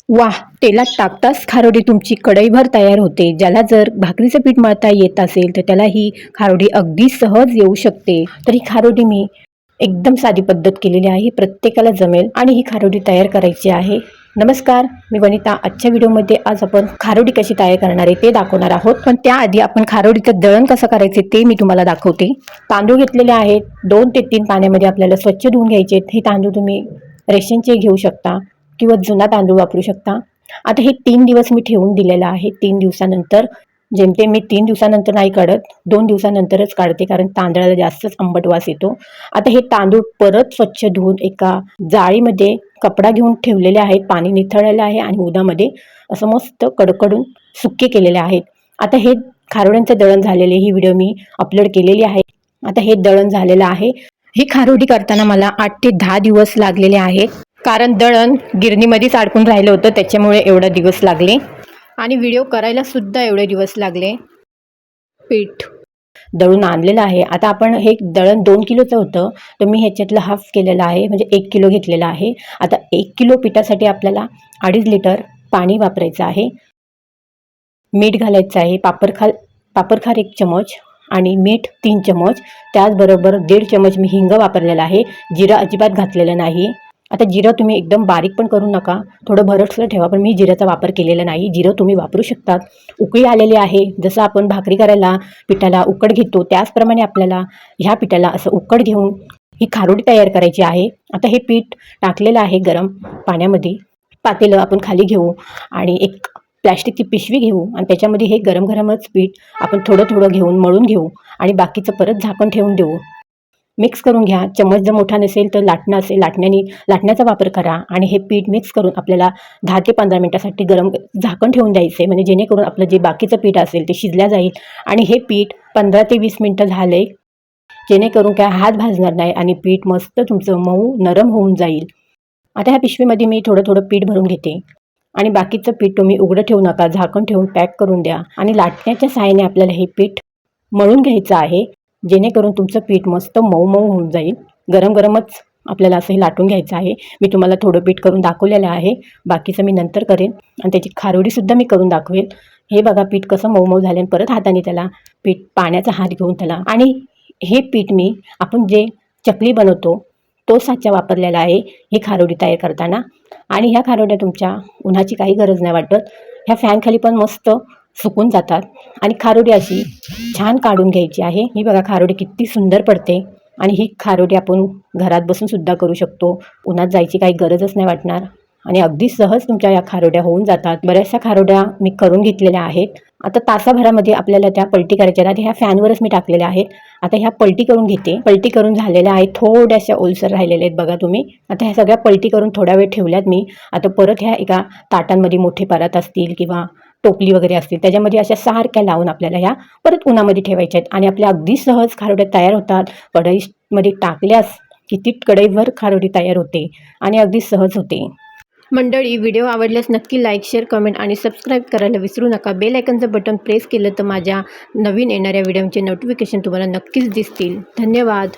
वाह! तेलात टाकताच खारोडी तुमची कढईभर तयार होते. ज्याला जर भाकरीचं पीठ मळता येत असेल तर त्याला ही खारोडी अगदी सहज येऊ शकते. तर ही खारोडी मी एकदम साधी पद्धत केलेली आहे, प्रत्येकाला जमेल आणि ही खारोडी तयार करायची आहे. नमस्कार, मी वनिता. आजच्या व्हिडिओमध्ये आज आपण खारोडी कशी तयार करणार आहे ते दाखवणार आहोत. पण त्याआधी आपण खारोडीचं दळण कसं करायचे ते मी तुम्हाला दाखवते. तांदूळ घेतलेले आहेत, 2 ते 3 पाण्यामध्ये आपल्याला स्वच्छ धुवून घ्यायचे. हे तांदूळ तुम्ही रेशनचे घेऊ शकता किंवा जुना तांदूळ वापरू शकता. आता हे 3 दिवस मी ठेवून दिलेलं आहे. 3 दिवसानंतर जेमतेम मी 3 दिवसानंतर नाही काढत, 2 दिवसानंतरच काढते, कारण तांदळाला जास्तच आंबट वास येतो. आता हे तांदूळ परत स्वच्छ धुवून एका जाळीमध्ये कपडा घेऊन ठेवलेले आहेत. पाणी निथळलेलं आहे आणि उन्हामध्ये असं मस्त कडकडून सुके केलेले आहेत. आता हे खारोड्यांचं दळण झालेले ही व्हिडिओ मी अपलोड केलेली आहे. आता हे दळण झालेलं आहे. ही खारोडी करताना मला 8 ते 10 दिवस लागलेले आहेत, कारण दळण गिरणीमध्येच अडकून राहिलं होतं, त्याच्यामुळे एवढे दिवस लागले आणि व्हिडिओ करायला सुद्धा एवढे दिवस लागले. पीठ दळून आणलेलं आहे. आता आपण हे दळण 2 किलोचं होतं, तर मी ह्याच्यातलं हाफ केलेलं आहे, म्हणजे 1 किलो घेतलेलं आहे. आता 1 किलो पिठासाठी आपल्याला 2.5 लिटर पाणी वापरायचं आहे. मीठ घालायचं आहे. पापरखार 1 चमच आणि मीठ 3 चमच. त्याचबरोबर 1.5 चमच मी हिंग वापरलेला आहे. जिरं अजिबात घातलेलं नाही. आता जिरं तुम्ही एकदम बारीक पण करू नका, थोडं भरडसर ठेवा, पण मी जिऱ्याचा वापर केलेला नाही. जिरं तुम्ही वापरू शकतात. उकळी आलेली आहे. जसं आपण भाकरी करायला पिठाला उकड घेतो त्याचप्रमाणे आपल्याला ह्या पिठाला असं उकड घेऊन ही खारोडी तयार करायची आहे. आता हे पीठ टाकलेलं आहे गरम पाण्यामध्ये. पातेलं आपण खाली घेऊ आणि एक प्लॅस्टिकची पिशवी घेऊ आणि त्याच्यामध्ये हे गरम गरमच पीठ आपण थोडं थोडं घेऊन मळून घेऊ आणि बाकीचं परत झाकण ठेवून देऊ. मिक्स करून घ्या. चम्मच जर मोठा नसेल तर लाटणं असेल, लाटण्याचा वापर करा आणि हे पीठ मिक्स करून आपल्याला 10 ते 15 मिनिटासाठी गरम झाकण ठेवून द्यायचं आहे, म्हणजे जेणेकरून आपलं जे बाकीचं पीठ असेल ते शिजल्या जाईल. आणि हे पीठ 15 ते 20 मिनिटं झाले, जेणेकरून काय हात भाजणार नाही आणि पीठ मस्त तुमचं मऊ नरम होऊन जाईल. आता ह्या पिशवीमध्ये मी थोडं थोडं पीठ भरून घेते आणि बाकीचं पीठ तुम्ही उघडं ठेवू नका, झाकण ठेवून पॅक करून द्या आणि लाटण्याच्या सहाय्याने आपल्याला हे पीठ मळून घ्यायचं आहे, जेणेकरून तुमचं पीठ मस्त मऊ मऊ होऊन जाईल. गरम गरमच आपल्याला असं हे लाटून घ्यायचं आहे. मी तुम्हाला थोडं पीठ करून दाखवलेलं आहे, बाकीचं मी नंतर करेन आणि त्याची खारोडीसुद्धा मी करून दाखवेल. हे बघा पीठ कसं मऊ मऊ झाले आणि परत हाताने त्याला पीठ पाण्याचा हात घेऊन त्याला आणि हे पीठ मी आपण जे चकली बनवतो तो साचा वापरलेला आहे ही खारोडी तयार करताना. आणि ह्या खारोड्या तुमच्या उन्हाची काही गरज नाही वाटत, ह्या फॅनखाली पण मस्त सुकून जातात. आणि खारोडी अशी छान काढून घ्यायची आहे. ही बघा खारोडी किती सुंदर पडते आणि ही खारोडी आपण घरात बसून सुद्धा करू शकतो. उन्हात जायची काही गरजच नाही वाटणार आणि अगदी सहज तुमच्या या खारोड्या होऊन जातात. बऱ्याचशा खारोड्या मी करून घेतलेल्या आहेत. आता तासाभरामध्ये आपल्याला त्या पलटी करायच्या आहेत. ह्या फॅनवरच मी टाकलेल्या आहेत. आता ह्या पलटी करून घेते. पलटी करून झालेल्या आहेत, थोड्याशा ओलसर राहिलेल्या आहेत बघा तुम्ही. आता ह्या सगळ्या पलटी करून थोड्या वेळ ठेवल्यात मी. आता परत ह्या एका ताटांमध्ये मोठे परात असतील किंवा टोपली वगैरे असतील त्याच्यामध्ये अशा सारख्या लावून आपल्याला ह्या परत उन्हामध्ये ठेवायच्या आहेत आणि आपल्या अगदी सहज खारोड्या तयार होतात. कढईमध्ये टाकल्यास किती कढईभर खारोडी तयार होते आणि अगदी सहज होते. मंडळी, व्हिडिओ आवडल्यास नक्की लाईक, शेअर, कमेंट आणि सबस्क्राईब करायला विसरू नका. बेल आयकॉनचं बटन प्रेस केलं तर माझ्या नवीन येणाऱ्या व्हिडिओचे नोटिफिकेशन तुम्हाला नक्कीच दिसतील. धन्यवाद.